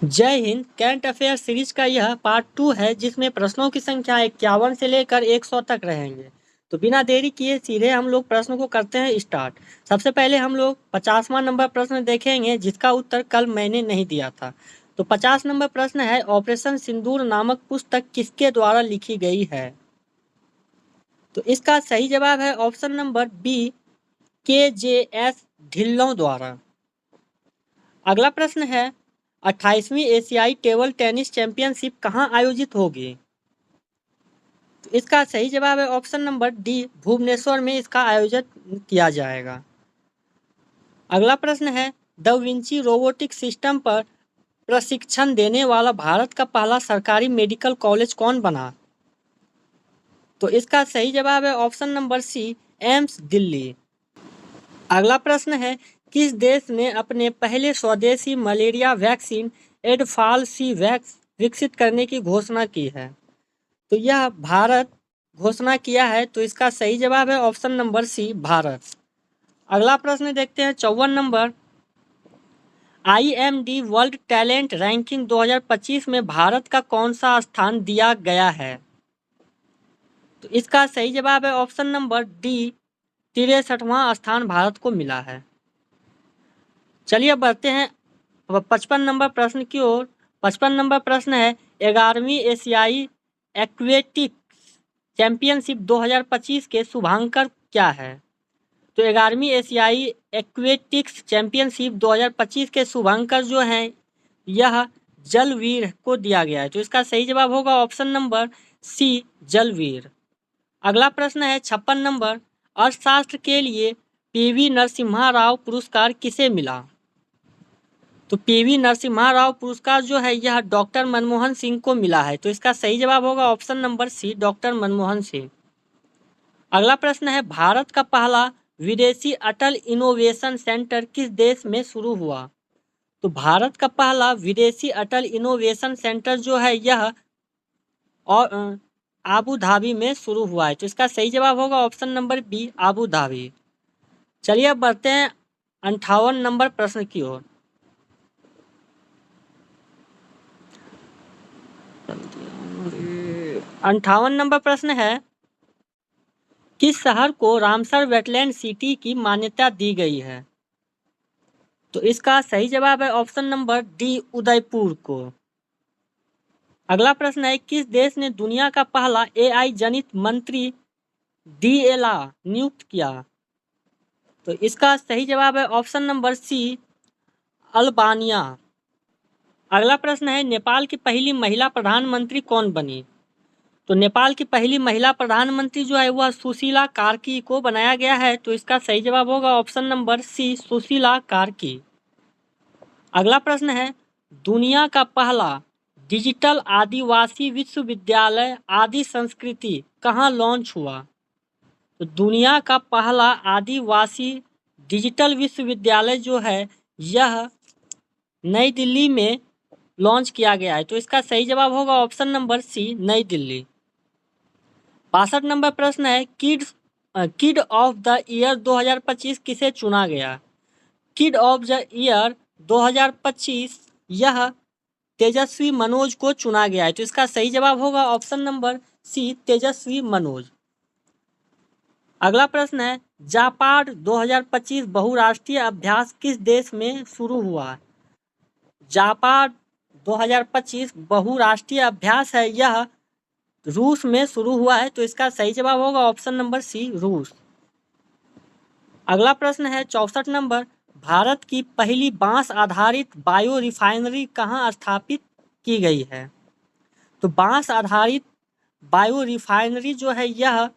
जय Hind. Current affair series का यह पार्ट 2 है जिसमें प्रश्नों की संख्या 51 से लेकर 100 तक रहेंगे। तो बिना देरी किए सीधे हम लोग प्रश्न को करते हैं स्टार्ट। सबसे पहले हम लोग 50वां नंबर प्रश्न देखेंगे जिसका उत्तर कल मैंने नहीं दिया था। तो 50 नंबर प्रश्न है, ऑपरेशन सिंदूर नामक पुस्तक किसके द्वारा लिखी गई है? तो इसका सही जवाब है option number B, KJS Dhillon द्वारा। अगला प्रश्न है, 28वीं एशियाई टेबल टेनिस चैंपियनशिप कहाँ आयोजित होगी? तो इसका सही जवाब है ऑप्शन नंबर डी, भुवनेश्वर में इसका आयोजन किया जाएगा। अगला प्रश्न है, द विंची रोबोटिक सिस्टम पर प्रशिक्षण देने वाला भारत का पहला सरकारी मेडिकल कॉलेज कौन बना? तो इसका सही जवाब है option number C, AIIMS Delhi. अगला प्रश्न है, किस देश ने अपने पहले स्वदेशी मलेरिया वैक्सीन एडफालसीवैक्स विकसित करने की घोषणा की है? तो यह भारत घोषणा किया है। तो इसका सही जवाब है ऑप्शन नंबर सी, भारत। अगला प्रश्न देखते हैं 54 number, IMD world talent ranking 2025 में भारत का कौन सा स्थान दिया गया है? तो इसका सही जवाब है ऑप्शन नंबर डी, 63वां स्थान भारत को मिला है। चलिए बढ़ते हैं 55 नंबर प्रश्न की ओर। 55 नंबर प्रश्न है, 11वीं एशियाई एक्वेटिक्स चैंपियनशिप 2025 के शुभांकर क्या है? तो 11वीं एशियाई एक्वेटिक्स चैंपियनशिप 2025 के शुभांकर जो हैं यह जलवीर को दिया गया है। तो इसका सही जवाब होगा ऑप्शन नंबर सी, जलवीर। अगला प्रश्न है 56 नंबर, अर्थशास्त्र के लिए PV नरसिम्हा राव पुरस्कार किसे मिला? तो PV नरसिम्हा राव पुरस्कार जो है यह डॉक्टर मनमोहन सिंह को मिला है। तो इसका सही जवाब होगा option number C, doctor Manmohan Singh. अगला प्रश्न है, भारत का पहला विदेशी अटल इनोवेशन सेंटर किस देश में शुरू हुआ? तो भारत का पहला विदेशी अटल इनोवेशन सेंटर जो है यह और आबू धाबी में शुरू हुआ है। तो इसका सही जवाब होगा option number B, Abu Dhabi. चलिए अब बढ़ते हैं 58 नंबर प्रश्न की ओर। 58 नंबर प्रश्न है, किस शहर को रामसर वेटलैंड सिटी की मान्यता दी गई है? तो इसका सही जवाब है ऑप्शन नंबर डी, उदयपुर को। अगला प्रश्न है, किस देश ने दुनिया का पहला AI जनित मंत्री DLA नियुक्त किया? तो इसका सही जवाब है ऑप्शन नंबर सी, अल्बानिया। अगला प्रश्न है, नेपाल की पहली महिला प्रधानमंत्री कौन बनी? तो नेपाल की पहली महिला प्रधानमंत्री जो है वह सुशीला कार्की को बनाया गया है। तो इसका सही जवाब होगा option number C, Sushila Karki. अगला प्रश्न है, दुनिया का पहला डिजिटल आदिवासी विश्वविद्यालय आदि संस्कृति कहाँ लॉन्च हुआ? तो दुनिया का पहला आदिवासी डिजिटल विश्वविद्यालय जो है यह नई दिल्ली में लॉन्च किया गया है। तो इसका सही जवाब होगा ऑप्शन नंबर सी, नई दिल्ली। 62 नंबर प्रश्न है, किड ऑफ द ईयर 2025 किसे चुना गया? किड ऑफ द ईयर 2025 यह तेजस्वी मनोज को चुना गया है। तो इसका सही जवाब होगा ऑप्शन नंबर सी, तेजस्वी मनोज। अगला प्रश्न है, जापाड 2025 बहुराष्ट्रीय अभ्यास किस देश में शुरू हुआ? जापाड 2025 बहुराष्ट्रीय अभ्यास है यह रूस में शुरू हुआ है। तो इसका सही जवाब होगा ऑप्शन नंबर सी, रूस। अगला प्रश्न है 64 नंबर, भारत की पहली बांस आधारित बायो रिफाइनरी कहाँ स्थापित की गई है? तो बांस आधारित बायो रिफाइनरी जो है यह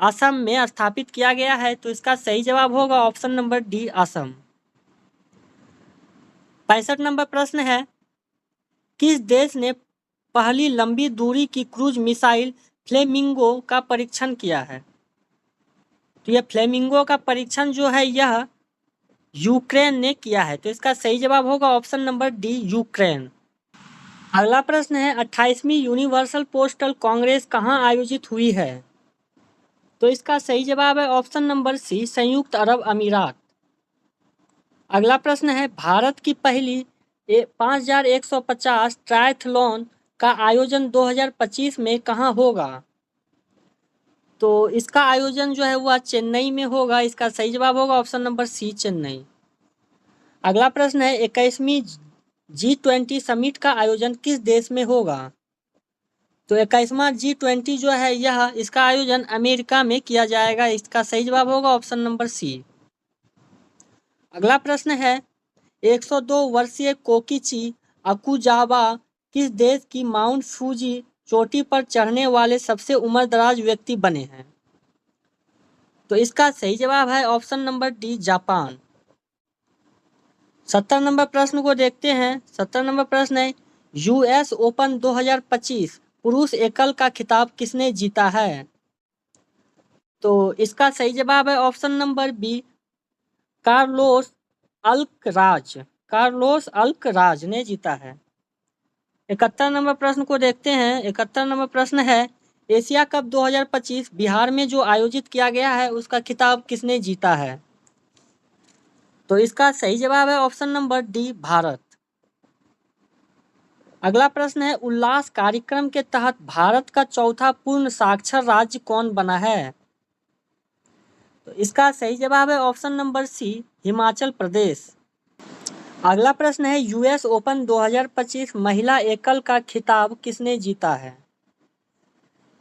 असम में स्थापित किया गया है। तो इसका सही जवाब होगा option number D, Assam. 65 number प्रश्न है, किस देश ने पहली लंबी दूरी की क्रूज मिसाइल फ्लेमिंगो का परीक्षण किया है? तो यह फ्लेमिंगो का परीक्षण जो है यह यूक्रेन ने किया है। तो इसका सही जवाब होगा ऑप्शन नंबर डी, यूक्रेन। अगला प्रश्न है, 28वीं यूनिवर्सल पोस्टल कांग्रेस कहाँ आयोजित हुई है? तो इसका सही जवाब है ऑप्शन नंबर सी, संयुक्त अरब अमीरात। अगला प्रश्न है, भारत की पहली 5150 ट्रायथलॉन का आयोजन 2025 में कहाँ होगा? तो इसका आयोजन जो है वह चेन्नई में होगा। इसका सही जवाब होगा ऑप्शन नंबर सी, चेन्नई। अगला प्रश्न है 21वीं G20 समिट का आयोजन किस देश में होगा? तो 21वां G20 जो है यह इसका आयोजन अमेरिका में किया जाएगा। इसका सही जवाब होगा ऑप्शन नंबर सी। अगला प्रश्न है 102 वर्षीय कोकिची अकुजावा किस देश की माउंट फूजी चोटी पर चढ़ने वाले सबसे उम्रदराज व्यक्ति बने हैं? तो इसका सही जवाब है option number D, Japan. 70 number प्रश्न को देखते हैं। 70 नंबर प्रश्न है यूएस ओपन 2025 पुरुष एकल का खिताब किसने जीता है? तो इसका सही जवाब है option number B, Carlos Alcaraz. Carlos Alcaraz ने जीता है। 71 नंबर प्रश्न को देखते हैं। 71 नंबर प्रश्न है एशिया कप 2025 बिहार में जो आयोजित किया गया है उसका खिताब किसने जीता है? तो इसका सही जवाब है ऑप्शन नंबर डी, भारत। अगला प्रश्न है उल्लास कार्यक्रम के तहत भारत का चौथा पूर्ण साक्षर राज्य कौन बना है? तो इसका सही जवाब है ऑप्शन नंबर सी, हिमाचल प्रदेश। अगला प्रश्न है यूएस ओपन 2025 महिला एकल का खिताब किसने जीता है?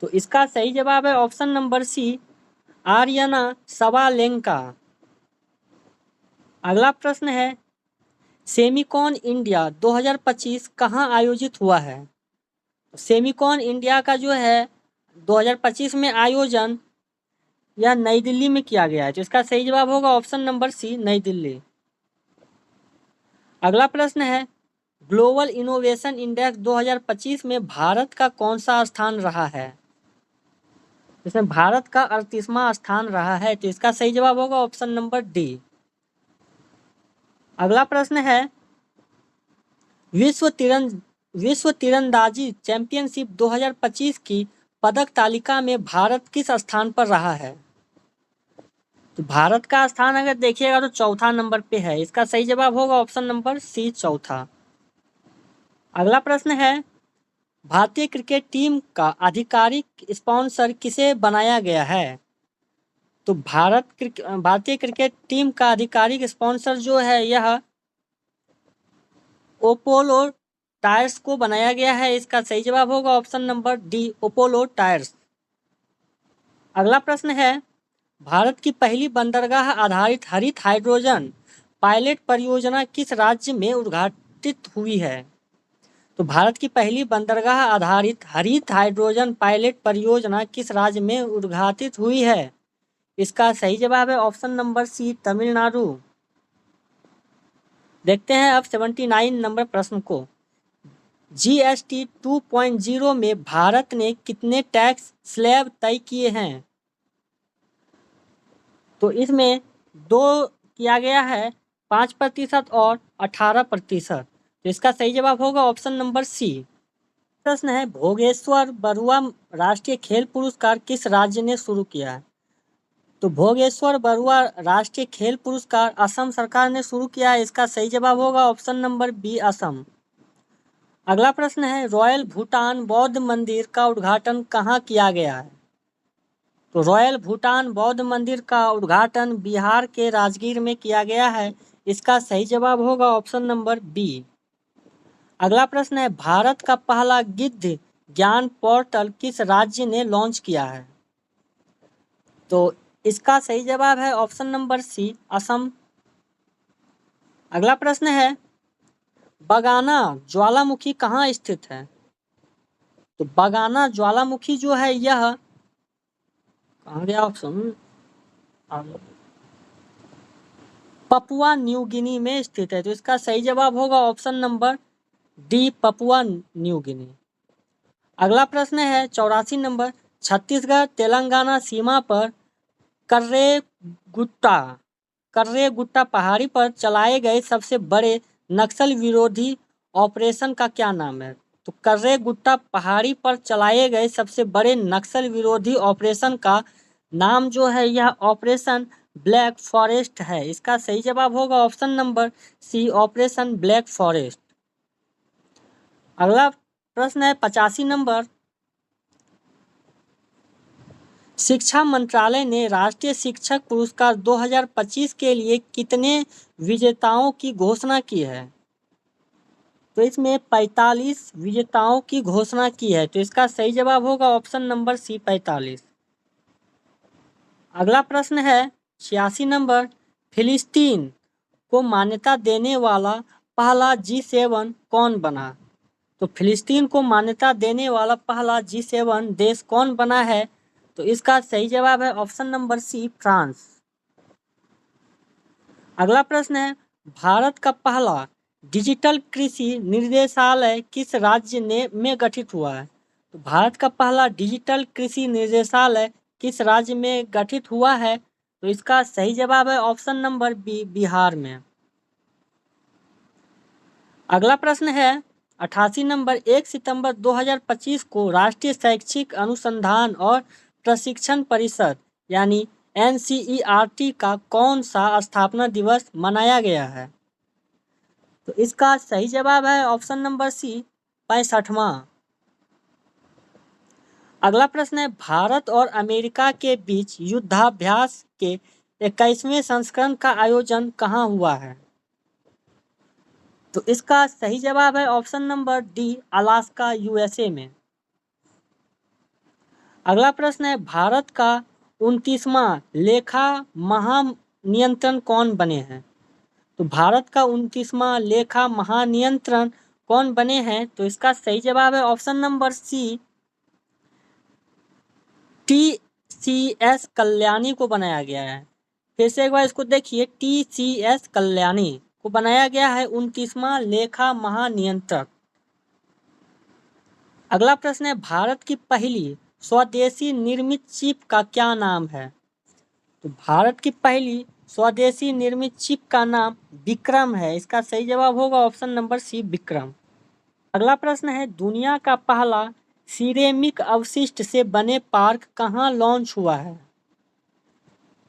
तो इसका सही जवाब है option number C, Aryna Sabalenka. अगला प्रश्न है सेमिकॉन इंडिया 2025 कहाँ आयोजित हुआ है? सेमिकॉन इंडिया का जो है 2025 में आयोजन यह नई दिल्ली में किया गया है। तो इसका सही जवाब होगा ऑप्शन नंबर सी, नई दिल्ली। अगला प्रश्न है ग्लोबल इनोवेशन इंडेक्स 2025 में भारत का कौन सा स्थान रहा है? इसमें भारत का 38वां स्थान रहा है। तो इसका सही जवाब होगा ऑप्शन नंबर डी। अगला प्रश्न है विश्व तीरंदाजी चैंपियनशिप 2025 की पदक तालिका में भारत किस स्थान पर रहा है? तो भारत का स्थान अगर देखिएगा तो चौथा नंबर पे है। इसका सही जवाब होगा ऑप्शन नंबर सी, चौथा। अगला प्रश्न है भारतीय क्रिकेट टीम का आधिकारिक स्पॉन्सर किसे बनाया गया है? तो भारतीय क्रिकेट टीम का आधिकारिक स्पॉन्सर जो है यह ओपोलो टायर्स को बनाया गया है। इसका सही जवाब होगा option number D, Apollo tyres. अगला प्रश्न है भारत की पहली बंदरगाह आधारित हरित हाइड्रोजन पायलट परियोजना किस राज्य में उद्घाटित हुई है? तो भारत की पहली बंदरगाह आधारित हरित हाइड्रोजन पायलट परियोजना किस राज्य में उद्घाटित हुई है? इसका सही जवाब है ऑप्शन नंबर सी, तमिलनाडु। देखते हैं अब 79 नंबर प्रश्न को। जीएसटी 2.0 में भारत ने कितने टैक्स स्लैब तय किए हैं? तो इसमें 2 किया गया है, 5% और 18%। तो इसका सही जवाब होगा ऑप्शन नंबर सी। प्रश्न है भोगेश्वर बरुआ राष्ट्रीय खेल पुरस्कार किस राज्य ने शुरू किया है? तो भोगेश्वर बरुआ राष्ट्रीय खेल पुरस्कार असम सरकार ने शुरू किया है। इसका सही जवाब होगा ऑप्शन नंबर बी, असम। अगला प्रश्न है रॉयल भूटान बौद्ध मंदिर का उद्घाटन कहाँ किया गया है? तो रॉयल भूटान बौद्ध मंदिर का उद्घाटन बिहार के राजगीर में किया गया है। इसका सही जवाब होगा ऑप्शन नंबर बी। अगला प्रश्न है भारत का पहला गिद्ध ज्ञान पोर्टल किस राज्य ने लॉन्च किया है? तो इसका सही जवाब है ऑप्शन नंबर सी, असम। अगला प्रश्न है बगाना ज्वालामुखी कहाँ स्थित है? तो बगाना ज्वालामुखी जो है यह कहाँ गया ऑप्शन, पपुआ न्यू गिनी में स्थित है। तो इसका सही जवाब होगा option number D, Papua New Guinea. अगला प्रश्न है 84 नंबर छत्तीसगढ़ तेलंगाना सीमा पर कर्रेगुट्टा पहाड़ी पर चलाए गए सबसे बड़े नक्सल विरोधी ऑपरेशन का क्या नाम है? तो कर्रेगुट्टा पहाड़ी पर चलाए गए सबसे बड़े नक्सल विरोधी ऑपरेशन का नाम जो है यह ऑपरेशन ब्लैक फॉरेस्ट है। इसका सही जवाब होगा option number C, Operation Black Forest. अगला प्रश्न है 85 नंबर। शिक्षा मंत्रालय ने राष्ट्रीय शिक्षक पुरस्कार 2025 के लिए कितने विजेताओं की घोषणा की है? तो इसमें 45 विजेताओं की घोषणा की है। तो इसका सही जवाब होगा ऑप्शन नंबर सी 45। अगला प्रश्न है 86 नंबर। फिलिस्तीन को मान्यता देने वाला पहला G7 कौन बना? तो फिलिस्तीन को मान्यता देने वाला पहला G7 देश कौन बना है? तो इसका सही जवाब है ऑप्शन नंबर सी फ्रांस। अगला प्रश्न है भारत का पहला डिजिटल कृषि निर्देशालय किस राज्य में गठित हुआ है? तो भारत का पहला डिजिटल कृषि निर्देशालय किस राज्य में गठित हुआ है? तो इसका सही जवाब है ऑप्शन नंबर बी बिहार में। अगला प्रश्न है 88 नंबर। 1 सितंबर 2025 को राष्ट्रीय शैक्षिक अनुसंधान और प्रशिक्षण परिषद यानी NCERT का कौन सा स्थापना दिवस मनाया गया है? तो इसका सही जवाब है ऑप्शन नंबर सी 65वां। अगला प्रश्न है भारत और अमेरिका के बीच युद्धाभ्यास के 21वें संस्करण का आयोजन कहाँ हुआ है? तो इसका सही जवाब है option number D Alaska USA में। अगला प्रश्न है भारत का 29वां लेखा महानियंत्रण कौन बने हैं? तो भारत का 29वां लेखा महानियंत्रण कौन बने हैं? तो इसका सही जवाब है option number C TCS Kalyani को बनाया गया है। फिर से एक बार इसको देखिए, TCS कल्याणी को बनाया गया है 29वां लेखा महानियंत्रक। अगला प्रश्न है भारत की पहली स्वदेशी निर्मित चिप का क्या नाम है? तो भारत की पहली स्वदेशी निर्मित चिप का नाम विक्रम है। इसका सही जवाब होगा ऑप्शन नंबर सी विक्रम। अगला प्रश्न है दुनिया का पहला सिरेमिक अवशिष्ट से बने पार्क कहाँ लॉन्च हुआ है?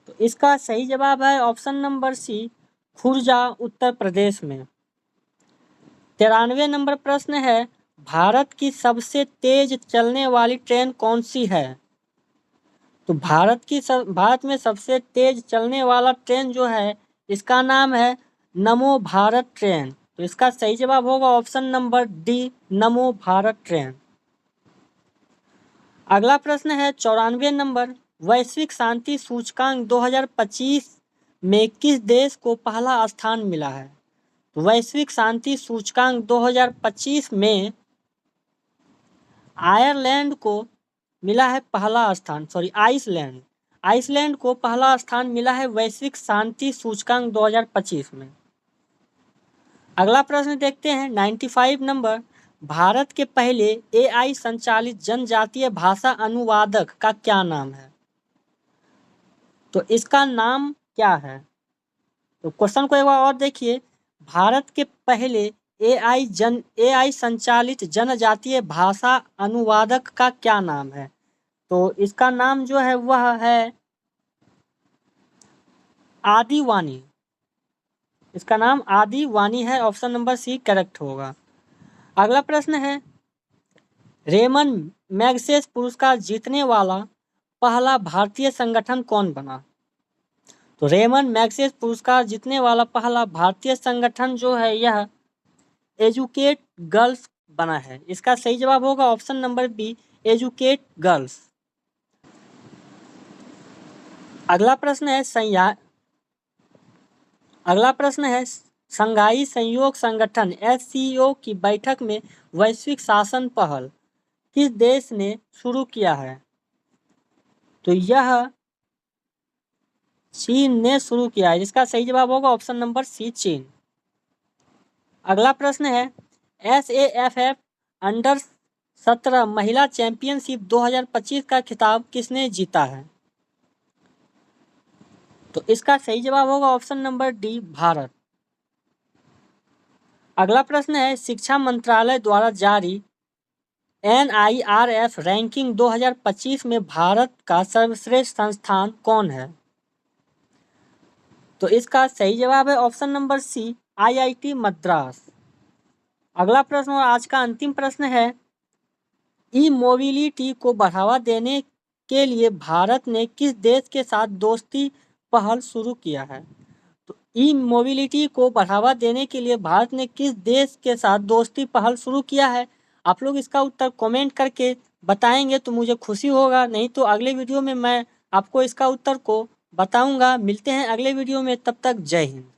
तो इसका सही जवाब है ऑप्शन नंबर सी खुर्जा उत्तर प्रदेश में। 93 नंबर प्रश्न है भारत की सबसे तेज चलने वाली ट्रेन कौन सी है? तो भारत में सबसे तेज चलने वाला ट्रेन जो है इसका नाम है नमो भारत ट्रेन। तो इसका सही जवाब होगा ऑप्शन नंबर डी नमो भारत ट्रेन। अगला प्रश्न है 94 नंबर। वैश्विक शांति सूचकांक 2025 में किस देश को पहला स्थान मिला है? तो वैश्विक शांति सूचकांक 2025 में आयरलैंड को मिला है पहला स्थान, आइसलैंड को पहला स्थान मिला है वैश्विक शांति सूचकांक 2025 में। अगला प्रश्न देखते हैं 95 नंबर। भारत के पहले AI संचालित जनजातीय भाषा अनुवादक का क्या नाम है? तो इसका नाम क्या है? तो क्वेश्चन को एक बार और देखिए, भारत के पहले AI संचालित जनजातीय भाषा अनुवादक का क्या नाम है? तो इसका नाम जो है वह है आदिवानी। इसका नाम आदिवानी है। ऑप्शन नंबर सी करेक्ट होगा। अगला प्रश्न है रेमन मैग्सेस पुरस्कार जीतने वाला पहला भारतीय संगठन कौन बना? तो रेमन मैग्सेस पुरस्कार जीतने वाला पहला भारतीय संगठन जो है यह एजुकेट गर्ल्स बना है। इसका सही जवाब होगा option number B Educate Girls. अगला प्रश्न है शंघाई सहयोग संगठन SCO की बैठक में वैश्विक शासन पहल किस देश ने शुरू किया है? तो यह चीन ने शुरू किया है। इसका सही जवाब होगा ऑप्शन नंबर सी चीन। अगला प्रश्न है SAFF अंडर 17 महिला चैंपियनशिप 2025 का खिताब किसने जीता है? तो इसका सही जवाब होगा ऑप्शन नंबर डी भारत। अगला प्रश्न है शिक्षा मंत्रालय द्वारा जारी NIRF रैंकिंग 2025 में भारत का सर्वश्रेष्ठ संस्थान कौन है? तो इसका सही जवाब है option number C IIT Madras. अगला प्रश्न और आज का अंतिम प्रश्न है, ई मोबिलिटी को बढ़ावा देने के लिए भारत ने किस देश के साथ दोस्ती पहल शुरू किया है? तो ई मोबिलिटी को बढ़ावा देने के लिए भारत ने किस देश के साथ दोस्ती पहल शुरू किया है? आप लोग इसका उत्तर कमेंट करके बताएंगे तो मुझे खुशी होगा, नहीं तो अगले वीडियो में मैं आपको इसका उत्तर को बताऊंगा। मिलते हैं अगले वीडियो में, तब तक जय हिंद।